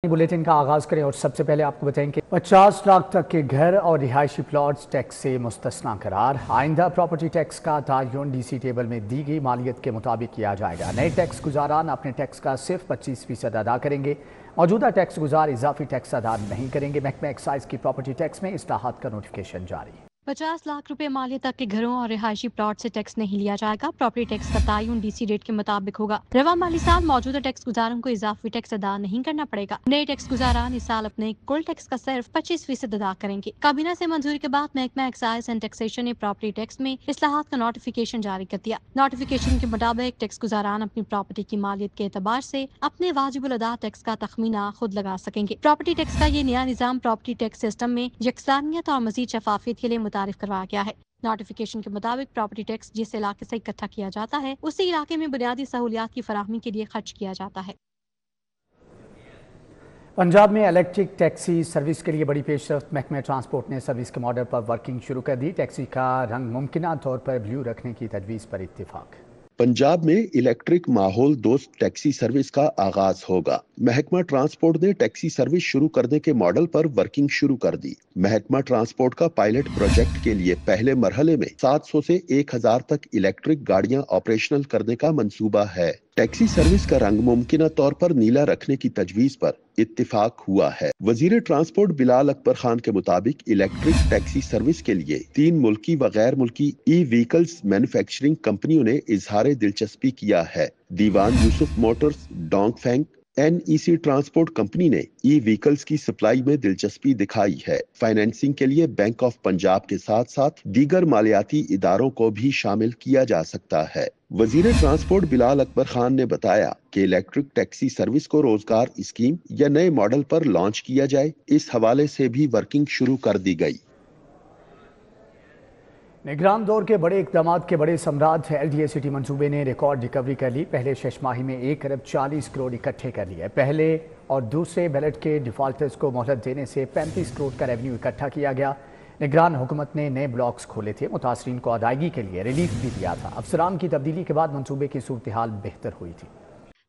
Bulletin का आगाज करें और सबसे पहले आपको बताएं कि 50 लाख तक के घर और रिहायशी प्लॉट्स टैक्स से मुस्तस्ना करार। आइंदा प्रॉपर्टी टैक्स का तयन डीसी टेबल में दी गई मालियत के मुताबिक किया जाएगा। नए टैक्स गुजारान अपने टैक्स का सिर्फ 25% अदा करेंगे। मौजूदा टैक्स गुजार इजाफी टैक्स अदा नहीं करेंगे। महकमा एक्साइज की प्रॉपर्टी टैक्स में इस्लाहात का नोटिफिकेशन जारी। 50 लाख रुपए मालियत तक के घरों और रिहायशी प्लॉट से टैक्स नहीं लिया जाएगा। प्रॉपर्टी टैक्स का तयन डीसी रेट के मुताबिक होगा। रवा माली साल मौजूदा टैक्स गुजारों को इजाफी टैक्स अदा नहीं करना पड़ेगा। नए टैक्स गुजारान इस साल अपने कुल टैक्स का सिर्फ 25% अदा करेंगे। काबीना से मंजूरी के बाद महकमा एक्साइज एंड टैक्सेशन ने प्रॉपर्टी टैक्स में इस्लाहात का नोटिफिकेशन जारी कर दिया। नोटिफिकेशन के मुताबिक टैक्स गुजारान अपनी प्रॉपर्टी की मालियत के एतबार से अपने वाजिबुल अदा टैक्स का तखमीना खुद लगा सकेंगे। प्रॉपर्टी टैक्स का ये नया निजाम प्रॉपर्टी टैक्स सिस्टम में यकसानियत और मजीद शफाफियत के लिए मुतारिफ करवाया गया है। नोटिफिकेशन के मुताबिक प्रॉपर्टी टैक्स जिस इलाके से इकट्ठा किया जाता है उसी इलाके में बुनियादी सहूलियात की फराहमी के लिए खर्च किया जाता है। पंजाब में इलेक्ट्रिक टैक्सी सर्विस के लिए बड़ी पेशरफ्त। महकमा ट्रांसपोर्ट ने सर्विस के मॉडल पर वर्किंग शुरू कर दी। टैक्सी का रंग मुमकिन तौर पर ब्लू रखने की तजवीज़ पर इत्तिफाक। पंजाब में इलेक्ट्रिक माहौल दोस्त टैक्सी सर्विस का आगाज होगा। महकमा ट्रांसपोर्ट ने टैक्सी सर्विस शुरू करने के मॉडल पर वर्किंग शुरू कर दी। महकमा ट्रांसपोर्ट का पायलट प्रोजेक्ट के लिए पहले मरहले में 700 से 1000 तक इलेक्ट्रिक गाड़ियां ऑपरेशनल करने का मंसूबा है। टैक्सी सर्विस का रंग मुमकिन तौर पर नीला रखने की तजवीज पर इत्तिफाक हुआ है। वजीर ट्रांसपोर्ट बिलाल अकबर खान के मुताबिक इलेक्ट्रिक टैक्सी सर्विस के लिए 3 मुल्की व गैर मुल्की ई व्हीकल्स मैन्युफैक्चरिंग कंपनियों ने इजहार दिलचस्पी किया है। Dewan Yousuf motors, Dongfeng, NEC transport company ने ई व्हीकल्स की सप्लाई में दिलचस्पी दिखाई है। फाइनेंसिंग के लिए बैंक ऑफ पंजाब के साथ साथ दीगर मालियाती इदारों को भी शामिल किया जा सकता है। वजीर ट्रांसपोर्ट बिलाल अकबर खान ने बताया कि इलेक्ट्रिक टैक्सी सर्विस को रोजगार स्कीम या नए मॉडल पर लॉन्च किया जाए, इस हवाले से भी वर्किंग शुरू कर दी गई। निगरान दौर के बड़े इक़दामात के बड़े सम्राट LDA सिटी मंसूबे ने रिकॉर्ड रिकवरी कर ली। पहले 6 माही में 1 अरब 40 करोड़ इकट्ठे कर लिए। पहले और दूसरे बैलेट के डिफॉल्टर्स को मोहलत देने से 35 करोड़ का रेवेन्यू इकट्ठा किया गया। निगरान हुकूमत ने नए ब्लॉक्स खोले थे। मुतासरीन को अदायगी के लिए रिलीफ भी दिया था। अफसरान की तब्दीली के बाद मंसूबे की सूरत हाल बेहतर हुई थी।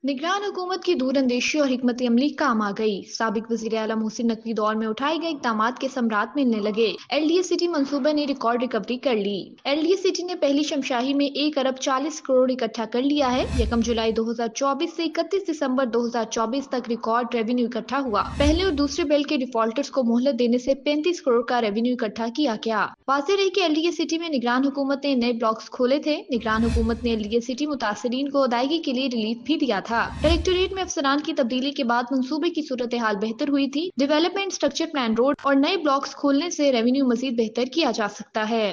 निगरान हुकूमत की दूरअंदेशी और हिकमत अमली काम आ गई। साबिक वज़ीर आला मोहसिन नकवी दौर में उठाए गए इक़दामात के समरात मिलने लगे। LDA सिटी मंसूबे ने रिकॉर्ड रिकवरी कर ली। LDA सिटी ने पहली शमशाही में 1 अरब 40 करोड़ इकट्ठा कर लिया है। 1 जुलाई 2024 से 31 दिसंबर 2024 तक रिकॉर्ड रेवेन्यू इकट्ठा हुआ। पहले और दूसरे बेल के डिफॉल्टर्स को मोहलत देने से 35 करोड़ का रेवेन्यू इकट्ठा किया गया। वाज़ेह रही कि LDA सिटी में निगरान हुकूमत ने नए ब्लॉक्स खोले थे। निगरान हुकूमत ने LDA सिटी मुतासरीन को अदायगी के लिए रिलीफ भी दिया था। डायरेक्टोरेट में अफसरान की तब्दीली के बाद मंसूबे की सूरत हाल बेहतर हुई थी। डेवलपमेंट, स्ट्रक्चर प्लान, रोड और नए ब्लॉक्स खोलने से रेवेन्यू मजीद बेहतर किया जा सकता है।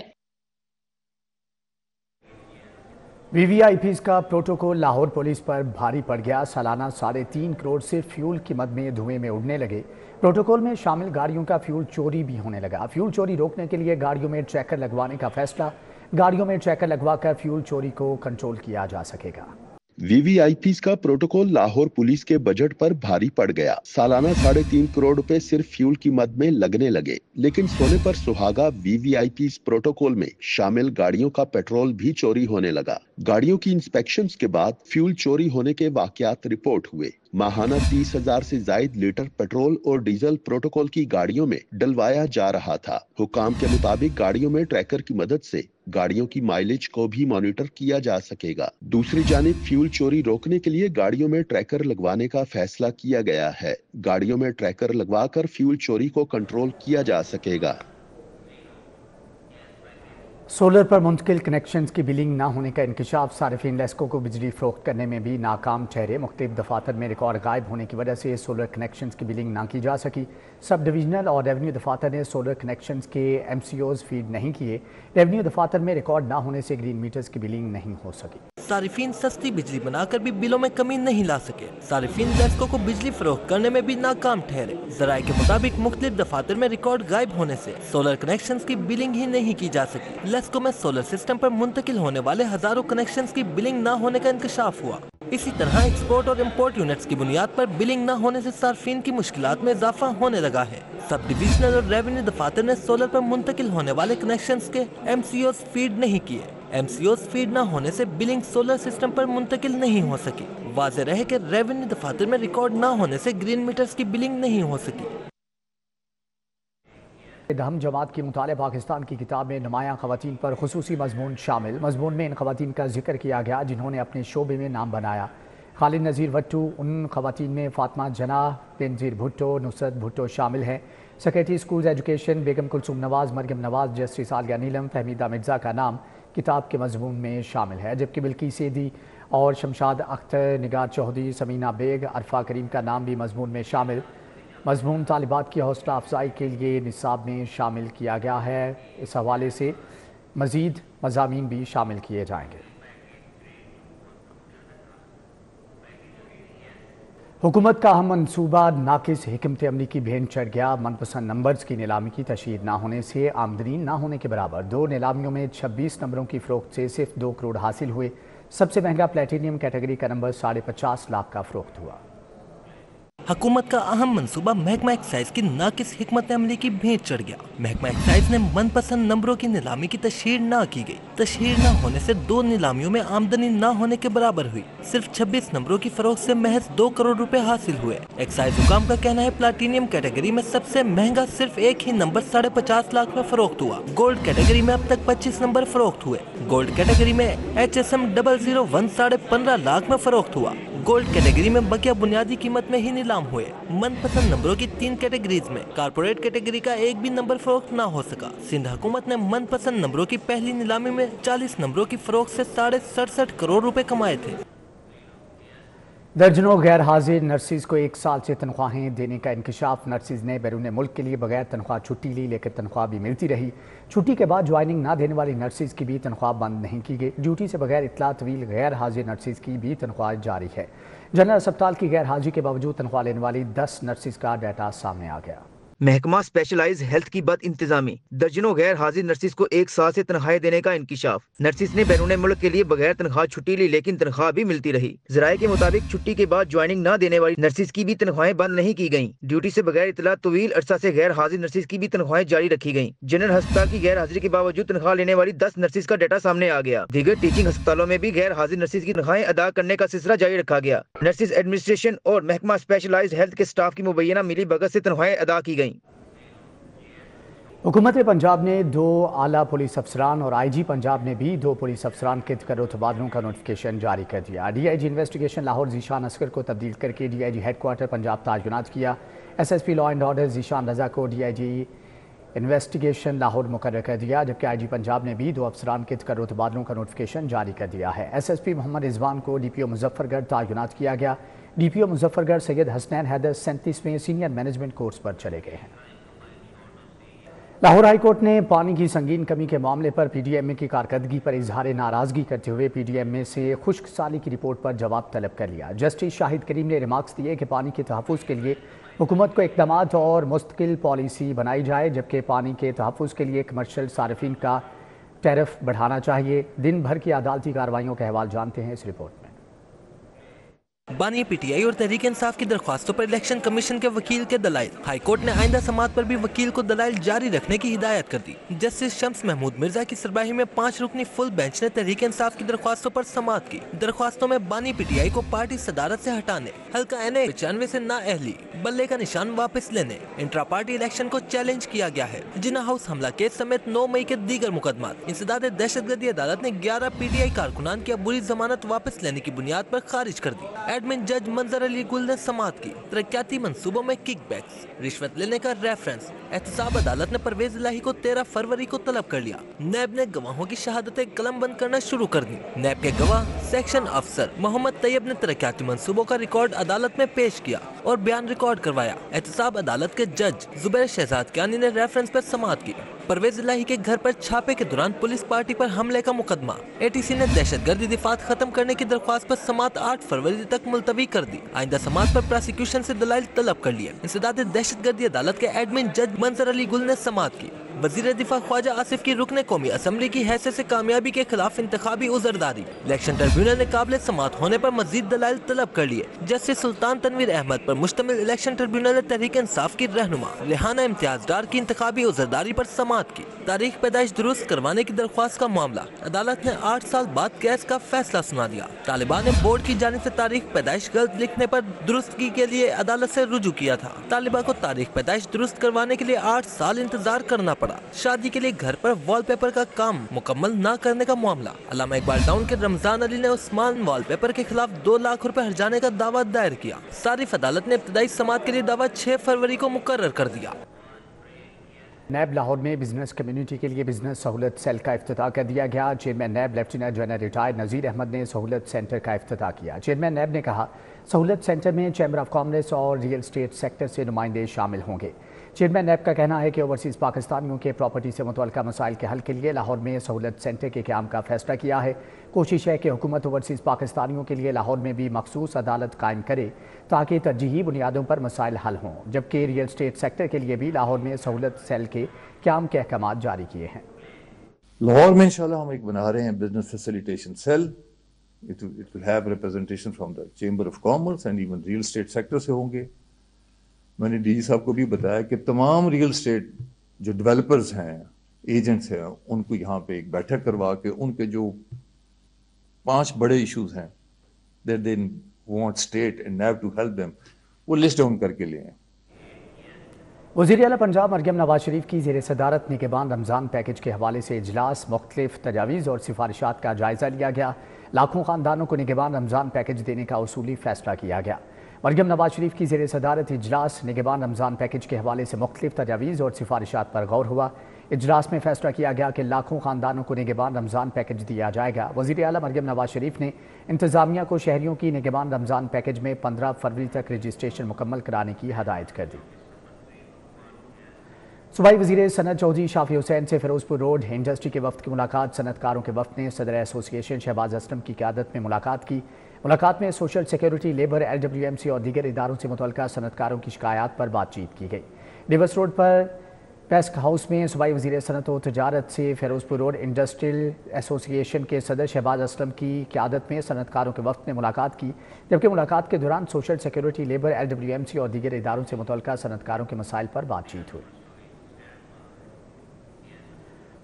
VVIPs का प्रोटोकॉल लाहौर पुलिस पर भारी पड़ गया। सालाना 3.5 करोड़ से फ्यूल की मद में धुएं में उड़ने लगे। प्रोटोकॉल में शामिल गाड़ियों का फ्यूल चोरी भी होने लगा। फ्यूल चोरी रोकने के लिए गाड़ियों में ट्रैकर लगवाने का फैसला। गाड़ियों में ट्रैकर लगवाकर फ्यूल चोरी को कंट्रोल किया जा सकेगा। VVIPs का प्रोटोकॉल लाहौर पुलिस के बजट पर भारी पड़ गया। सालाना 3.5 करोड़ रुपए सिर्फ फ्यूल की मद में लगने लगे, लेकिन सोने पर सुहागा VVIPs प्रोटोकॉल में शामिल गाड़ियों का पेट्रोल भी चोरी होने लगा। गाड़ियों की इंस्पेक्शंस के बाद फ्यूल चोरी होने के वाकयात रिपोर्ट हुए। माहाना 30,000 से जायद लीटर पेट्रोल और डीजल प्रोटोकॉल की गाड़ियों में डलवाया जा रहा था। हुकाम के मुताबिक गाड़ियों में ट्रैकर की मदद से गाड़ियों की माइलेज को भी मॉनिटर किया जा सकेगा। दूसरी जानिब फ्यूल चोरी रोकने के लिए गाड़ियों में ट्रैकर लगवाने का फैसला किया गया है। गाड़ियों में ट्रैकर लगवाकर फ्यूल चोरी को कंट्रोल किया जा सकेगा। सोलर पर मुंतकिल कनेक्शंस की बिलिंग न होने का इंकशाफ। सारिफीन लेस्को को बिजली फरोख्त करने में भी नाकाम ठहरे। मुख्तलिफ दफातर में रिकॉर्ड गायब होने की वजह से सोलर कनेक्शंस की बिलिंग ना की जा सकी। सब डिविजनल और रेवेन्यू दफातर ने सोलर कनेक्शंस के MCOs फीड नहीं किए। रेवेन्यू दफातर में रिकॉर्ड ना होने से ग्रीन मीटर्स की बिलिंग नहीं हो सकी। सारिफीन सस्ती बिजली बनाकर भी बिलों में कमी नहीं ला सके। सारिफीन लेस्को को बिजली फरोख्त करने में भी नाकाम ठहरे। जराये के मुताबिक मुख्तलिफ दफातर में रिकॉर्ड गायब होने से सोलर कनेक्शंस की बिलिंग ही नहीं की जा सकी। लेस्को में सोलर सिस्टम पर मुंतकिल होने वाले हजारों कनेक्शंस की बिलिंग न होने का इंकशाफ हुआ। इसी तरह एक्सपोर्ट और इम्पोर्ट यूनिट्स की बुनियाद पर बिलिंग न होने से सार्फिन की मुश्किलात में इजाफा होने लगा है। सब डिविजनल और रेवेन्यू दफातर ने सोलर पर मुंतकिल होने वाले कनेक्शंस के MCOs फीड नहीं किए। MCOs फीड न होने से बिलिंग सोलर सिस्टम पर मुंतकिल नहीं हो सकी। वाज़ेह रहे कि रेवेन्यू दफातर में रिकॉर्ड न होने से ग्रीन मीटर्स की बिलिंग नहीं हो सकी। दहम जमात की मुताले पाकिस्तान की किताब में नुमायां ख़वातीन पर खुसूसी मजमून शामिल। मजमून में इन ख़वातीन का जिक्र किया गया जिन्होंने अपने शोबे में नाम बनाया। खालिद नज़ीर भट्टू उन ख़वातीन में फ़ातिमा जना, बेनज़ीर भुट्टो, नुसरत भुट्टो शामिल हैं। सेक्रेटरी स्कूल एजुकेशन बेगम कुलसूम नवाज़, मरियम नवाज़, जस्टिस आलिया नीलम, फहमीदा मिर्ज़ा का नाम किताब के मजमून में शामिल है, जबकि बिल्किस सेदी और शमशाद अख्तर, निगार चौधरी, समीना बेग, अरफा करीम का नाम भी मजमून में शामिल। मजमून तालिबात की हौसला अफजाई के लिए निसाब में शामिल किया गया है। इस हवाले से मज़ीद मज़ामीन भी शामिल किए जाएंगे। हुकूमत का अहम मनसूबा नाकिस हिकमत अमली की भेंट चढ़ गया। मनपसंद नंबर्स की नीलामी की तशहीर ना होने से आमदनी ना होने के बराबर। 2 नीलामियों में 26 नंबरों की फ़रोख्त से सिर्फ 2 करोड़ हासिल हुए। सबसे महंगा प्लेटिनियम कैटेगरी का नंबर 50.5 लाख का फ़रोख्त हुआ। हुकूमत का अहम मंसूबा महकमा एक्साइज की नाकिस हिकमत अमली की भेंट चढ़ गया। महकमा एक्साइज ने मनपसंद नंबरों की नीलामी की तशहीर न की गई। तशहीर न होने से 2 नीलामियों में आमदनी न होने के बराबर हुई। सिर्फ 26 नंबरों की फरोख्त से महज 2 करोड़ रुपए हासिल हुए। एक्साइज हुकाम का कहना है प्लाटीनियम कैटेगरी में सबसे महंगा सिर्फ एक ही नंबर 50.5 लाख में फरोख्त हुआ। गोल्ड कैटेगरी में अब तक 25 नंबर फरोख्त हुए। गोल्ड कैटेगरी में HSM 001 15.5 लाख में फरोख्त हुआ। गोल्ड कैटेगरी में बकिया बुनियादी कीमत में ही नीलाम हुए। मनपसंद नंबरों की 3 कैटेगरीज में कारपोरेट कैटेगरी का एक भी नंबर फरोख्त न हो सका। सिंध हुकूमत ने मनपसंद नंबरों की पहली नीलामी में 40 नंबरों की फरोख्त से 67.5 करोड़ रुपए कमाए थे। दर्जनों गैर हाजिर नर्सिस को 1 साल से तनख्वाहें देने का इंकशाफ। नर्सिस ने बैरून मुल्क के लिए बगैर तनख्वाह छुट्टी ली, लेकिन तनख्वाह भी मिलती रही। छुट्टी के बाद ज्वाइनिंग ना देने वाली नर्सिस की भी तनख्वाह बंद नहीं की गई। ड्यूटी से बगैर इतला तवील गैर हाजिर नर्सिस की भी तनख्वाह जारी है। जनरल अस्पताल की गैर हाजिरी के बावजूद तनख्वाह लेने वाली 10 नर्सिस का डाटा सामने आ गया। महकमा स्पेशलाइज हेल्थ की बद इंतजामी। दर्जनों गैर हाजिर नर्सिस को 1 साल से तनख्वाहें देने का इंकिशाफ। नर्सिस ने बैरून मुल्क के लिए बगैर तनख्वाह छुट्टी ली, लेकिन तनख्वाह भी मिलती रही। ज़राए के मुताबिक छुट्टी के बाद ज्वाइनिंग न देने वाली नर्सिस की भी तनख्वाहें बंद नहीं की गयी। ड्यूटी से बगैर इतला तवील अरसा से गैर हाजिर नर्सिस की भी तनख्वाहें जारी रखी गयी। जनरल अस्पताल की गैर हाजिरी के बावजूद तनख्वाह लेने वाली 10 नर्सिस का डाटा सामने आ गया। दीगर टीचिंग अस्पतालों में भी गैर हाजिर नर्सिस की तनख्वाहें अदा करने का सिलसिला जारी रखा गया। नर्सिस एडमिनिस्ट्रेशन और महकमा स्पेशलाइज हेल्थ के स्टाफ की मुबैना मिली भगत से तनख्वाहें अदा की गयी। हुकूमत पंजाब ने 2 आला पुलिस अफसरान और IG पंजाब ने भी 2 पुलिस अफसरान के तबादलों का नोटिफिकेशन जारी कर दिया। DIG इन्वेस्टिगेशन लाहौर जीशान असगर को तब्दील करके DIG हेडक्वार्टर पंजाब तैनात किया। SSP law and order Zeeshan Raza को DIG इन्वेस्टिगेशन लाहौर मुकर्रर कर दिया, जबकि IG पंजाब ने भी 2 अफसरान के तबादलों का नोटिफिकेशन जारी कर दिया है। SSP मोहम्मद रिजवान को DPO मुजफ्फरगढ़ तैनात किया गया। DPO मुजफ्फरगढ़ सैयद हसनैन हैदर 37वें सीनियर मैनेजमेंट कोर्स पर चले गए हैं। लाहौर हाई कोर्ट ने पानी की संगीन कमी के मामले पर PDMA की कारकर्दगी पर इजहार नाराजगी करते हुए PDMA से खुश्क साली की रिपोर्ट पर जवाब तलब कर लिया। जस्टिस शाहिद करीम ने रिमार्क्स दिए कि पानी के तहफ़्फ़ुज़ के लिए हुकूमत को इक़दामात और मुस्तकिल पॉलिसी बनाई जाए, जबकि पानी के तहफ़्फ़ुज़ के लिए कमर्शियल सार्फिन का टैरिफ बढ़ाना चाहिए। दिन भर की अदालती कार्रवाइयों का अहवाल जानते हैं इस रिपोर्ट में। बानी PTI और तहरीक इंसाफ की दरख्वास्तों पर इलेक्शन कमीशन के वकील के दलाइल। हाई कोर्ट ने आइंदा समात पर भी वकील को दलाइल जारी रखने की हिदायत कर दी। जस्टिस शम्स महमूद मिर्जा की सरबराही में 5 रुकनी फुल बेंच ने तहरीक इंसाफ की दरख्वास्तों पर समात की। दरख्वास्तों में बानी PTI को पार्टी सदारत से हटाने, हल्का NA 95 से नाअहली, बल्ले का निशान वापस लेने, इंट्रा पार्टी इलेक्शन को चैलेंज किया गया है। जिन्ना हाउस हमला केस समेत 9 मई के दीगर मुकदमात। इंसदाद दहशतगर्दी अदालत ने 11 PTI कारकुनान की अबूरी जमानत वापस लेने की बुनियाद पर खारिज कर दी। एडमिन जज मंजर अली गुल ने समात की। तरक्याती मंसूबों में किकबैक्स, रिश्वत लेने का रेफरेंस। एहतसाब अदालत ने परवेज इलाही को 13 फरवरी को तलब कर लिया। नैब ने गवाहों की शहादतें कलम बंद करना शुरू कर दी। नैब के गवाह सेक्शन अफसर मोहम्मद तैयब ने तरक्याती मंसूबों का रिकॉर्ड अदालत में पेश किया और बयान रिकॉर्ड करवाया। एहतसाब अदालत के जज जुबैर शहजाद कियानी ने रेफरेंस पर समात की। परवेज इलाही के घर पर छापे के दौरान पुलिस पार्टी पर हमले का मुकदमा। ATC ने दहशतगर्दी दिफात खत्म करने की दरख्वास्त पर समात 8 फरवरी तक मुलतवी कर दी। आइंदा समात पर प्रोसिक्यूशन से दलाइल तलब कर लिए। इंसदाद दहशतगर्दी अदालत के एडमिन जज मंजर अली गुल ने समात की। वजीर दिफा ख्वाजा आसिफ की रुकने कौमी असम्बली की हैसियत से कामयाबी के खिलाफ इंतखाबी उजरदारी। इलेक्शन ट्रिब्यूनल ने काबिल समाअत होने पर मजीद दलाइल तलब कर लिए। जस्टिस सुल्तान तनवीर अहमद पर मुश्तमिल इलेक्शन ट्रिब्यूनल ने तहरीक इंसाफ की रहनुमा रेहाना इम्तियाज डार की इंतखाबी उजरदारी पर समाअत की। तारीख पैदाइश दुरुस्त करवाने की दरख्वास्त का मामला अदालत ने 8 साल बाद केस का फैसला सुना दिया। तालिबान ने बोर्ड की जानिब से तारीख पैदाइश गलत लिखने पर दुरुस्तगी के लिए अदालत से रुजू किया था। तालिबा को तारीख पैदाइश दुरुस्त करवाने के लिए 8 साल इंतजार करना पड़ा। शादी के लिए घर पर वॉलपेपर का काम मुकम्मल न करने का मामला। अल्लामा इकबाल टाउन के रमजान अली ने उस्मान वॉलपेपर के खिलाफ 2 लाख रुपए हर्जाने का दावा दायर किया। सारिफ अदालत ने इब्तदाई समाअत के लिए दावा 6 फरवरी को मुकर्रर कर दिया। नैब लाहौर में बिजनेस कम्युनिटी के लिए बिजनेस सहूलत सेल का इफ्तिताह कर दिया गया। चेयरमैन नैब लेफ्टिनेंट जनरल रिटायर्ड नज़ीर अहमद ने सहूलत सेंटर का इफ्तिताह किया। चेयरमैन नैब ने कहा, सहूलत सेंटर में चैम्बर ऑफ कॉमर्स और रियल एस्टेट सेक्टर से नुमाइंदे शामिल होंगे। चेयरमैन नैब का कहना है कि ओवरसीज़ पाकिस्तानियों के प्रॉपर्टी से मुतल्लिक़ मसाइल के हल के लिए लाहौर में सहूलत सेंटर के क़याम का फैसला किया है। कोशिश है कि हुकूमत ओवरसीज़ पाकिस्तानियों के लिए लाहौर में भी मखसूस अदालत कायम करे ताकि तरजीही बुनियादों पर मसाइल हल हों, जबकि रियल एस्टेट सेक्टर के लिए भी लाहौर में सहूलत सेल के क़याम के अहकाम जारी किए हैं। लाहौर में इंशाल्लाह हम एक बना रहे हैं business facilitation cell. It will have representation from the chamber of commerce and even real estate sector से होंगे। मैंने डीजी साहब को भी बताया कि तमाम रियल एस्टेट जो डेवलपर्स हैं, एजेंट्स हैं, उनको यहाँ पे एक बैठक करवा के उनके जो 5 बड़े इश्यूज हैं that they want state and NAB to help them, वो लिस्ट डाउन करके लें। वज़ीर आला पंजाब मरियम नवाज शरीफ की ज़ेर सदारत निगहबान रमज़ान पैकेज के हवाले से इजलास, मुख्तलिफ तजावीज़ और सिफारिशात का जायज़ा लिया गया। लाखों ख़ानदानों को निगहबान रमज़ान पैकेज देने का उसूली फ़ैसला किया गया। मरियम नवाज शरीफ की ज़ेर सदारत इजलास निगहबान रमज़ान पैकेज के हवाले से मुख्तलिफ तजावीज़ और सिफारिशात पर गौर हुआ। इजलास में फ़ैसला किया गया कि लाखों ख़ानदानों को निगहबान रमज़ान पैकेज दिया जाएगा। वज़ीर आला मरियम नवाज शरीफ ने इंतज़ामिया को शहरियों की निगहबान रमज़ान पैकेज में 15 फरवरी तक रजिस्ट्रेशन मुकम्मल कराने की हदायत कर दी। सूबाई वज़ीर सनत चौधरी शाफी हुसैन से फिरोजपुर रोड इंडस्ट्री के वफ्द की मुलाकात। सनतकारों के वफ्द ने सदर एसोसिएशन शहबाज असलम की क़यादत में मुलाकात की। मुलाकात में सोशल सिक्योरिटी, लेबर, LWMC और दीगर इदारों से मुतल्लिक़ा सनतकारों की शिकायत पर बातचीत की गई। डिवस रोड पर पेस्क हाउस में सूबाई वज़ीर सनत व तजारत से फिरोजपुर रोड इंडस्ट्रियल एसोसिएशन के सदर शहबाज असलम की क़यादत में सनतकारों के वफ्द ने मुलाकात की, जबकि मुलाकात के दौरान सोशल सिक्योरिटी, लेबर, LWMC और दीगर इदारों से मुतल्लिक़ा सनतकारों के मसाइल पर बातचीत हुई।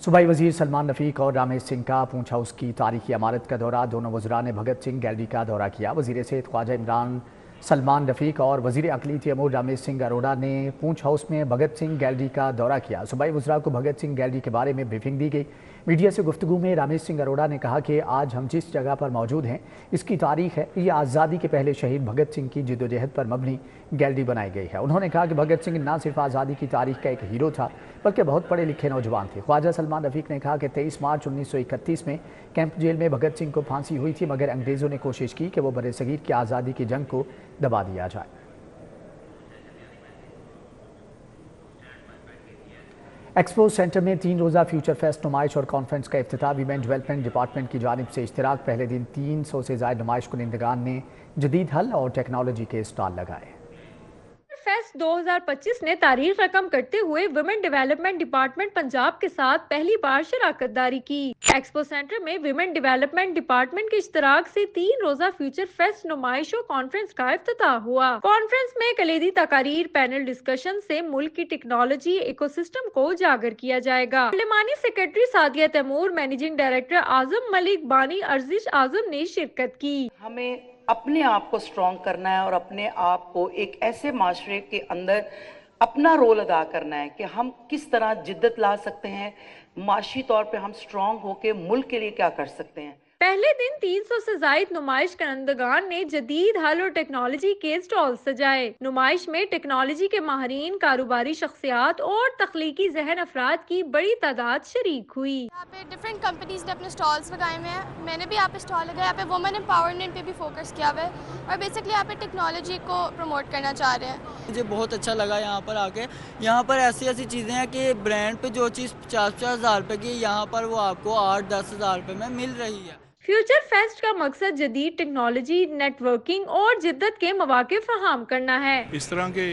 सूबाई वज़ीर सलमान रफ़ीक और रामेश सिंह का पूंछ हाउस की तारीखी इमारत का दौरा। दोनों वज़रा ने भगत सिंह गैलरी का दौरा किया। वज़ीर सेहत ख्वाजा इमरान सलमान रफ़ीक और वज़ीर अक़लियती अमूर रामेश सिंह अरोड़ा ने पूंछ हाउस में भगत सिंह गैलरी का दौरा किया। सूबाई वज़रा को भगत सिंह गैलरी के बारे में ब्रीफिंग दी गई। मीडिया से गुफ्तगू में रामेश सिंह अरोड़ा ने कहा कि आज हम जिस जगह पर मौजूद हैं इसकी तारीख है। ये आज़ादी के पहले शहीद भगत सिंह की जिद्दोजहद पर मबनी गैलरी बनाई गई है। उन्होंने कहा कि भगत सिंह न सिर्फ आज़ादी की तारीख का एक हीरो था बल्कि बहुत पढ़े लिखे नौजवान थे। ख्वाजा सलमान रफ़ीक ने कहा कि 23 मार्च 1931 में कैंप जेल में भगत सिंह को फांसी हुई थी, मगर अंग्रेज़ों ने कोशिश की कि वो बरे-सगीर की आज़ादी की जंग को दबा दिया जाए। एक्सपो सेंटर में 3 रोज़ा फ्यूचर फेस्ट नुमाइश और कॉन्फ्रेंस का इफ्तिताह। वीमेन डेवलपमेंट डिपार्टमेंट की जानिब से इश्तिराक। पहले दिन 300 से ज़ायद नुमाइश कुनिंदगान ने जदीद हल और टेक्नोलॉजी के स्टॉल लगाए। फेस्ट 2025 ने तारीख रकम करते हुए विमेन डेवलपमेंट डिपार्टमेंट पंजाब के साथ पहली बार शराकतदारी की। एक्सपो सेंटर में विमेन डेवलपमेंट डिपार्टमेंट के इश्तिराक से 3 रोजा फ्यूचर फेस्ट नुमाइश और कॉन्फ्रेंस का इफ्तिताह हुआ। कॉन्फ्रेंस में कलीदी तकारीर, पैनल डिस्कशन से मुल्क की टेक्नोलॉजी इकोसिस्टम को उजागर किया जाएगा। पार्लिमानी secretary Sadia Taimur, managing director Azam Malik, बानी अर्जिश आजम ने शिरकत की। हमें अपने आप को स्ट्रॉन्ग करना है और अपने आप को एक ऐसे माशरे के अंदर अपना रोल अदा करना है कि हम किस तरह जिद्दत ला सकते हैं, माशी तौर पे हम स्ट्रॉन्ग होके मुल्क के लिए क्या कर सकते हैं। पहले दिन 300 से जायद नुमाइश करंदगान ने जदीद हल और टेक्नोलॉजी के स्टॉल सजाए। नुमाइश में टेक्नोलॉजी के माहिरीन, कारोबारी शख्सियात और तख्लीकी जहन अफराद की बड़ी तादाद शरीक हुई। यहाँ पे डिफरेंट कंपनीज ने अपने स्टॉल्स लगाए हुए हैं। मैंने भी यहाँ पे स्टॉल लगाया। यहाँ पे वुमेन एम्पावरमेंट पे भी फोकस किया हुआ है और बेसिकली यहाँ पे टेक्नोलॉजी को प्रमोट करना चाह रहे हैं। मुझे बहुत अच्छा लगा यहाँ पर आके। यहाँ पर ऐसी ऐसी चीज़ें हैं कि ब्रांड पे जो चीज़ 50-50 हज़ार रुपये की, यहाँ पर वो आपको 8-10 हज़ार रुपये में मिल रही है। फ्यूचर फेस्ट का मकसद जदीद टेक्नोलॉजी, नेटवर्किंग और जिद्दत के मौके फराहम करना है। इस तरह के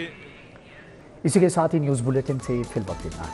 इसी के साथ ही न्यूज़ बुलेटिन से फिल वक्त इतना है।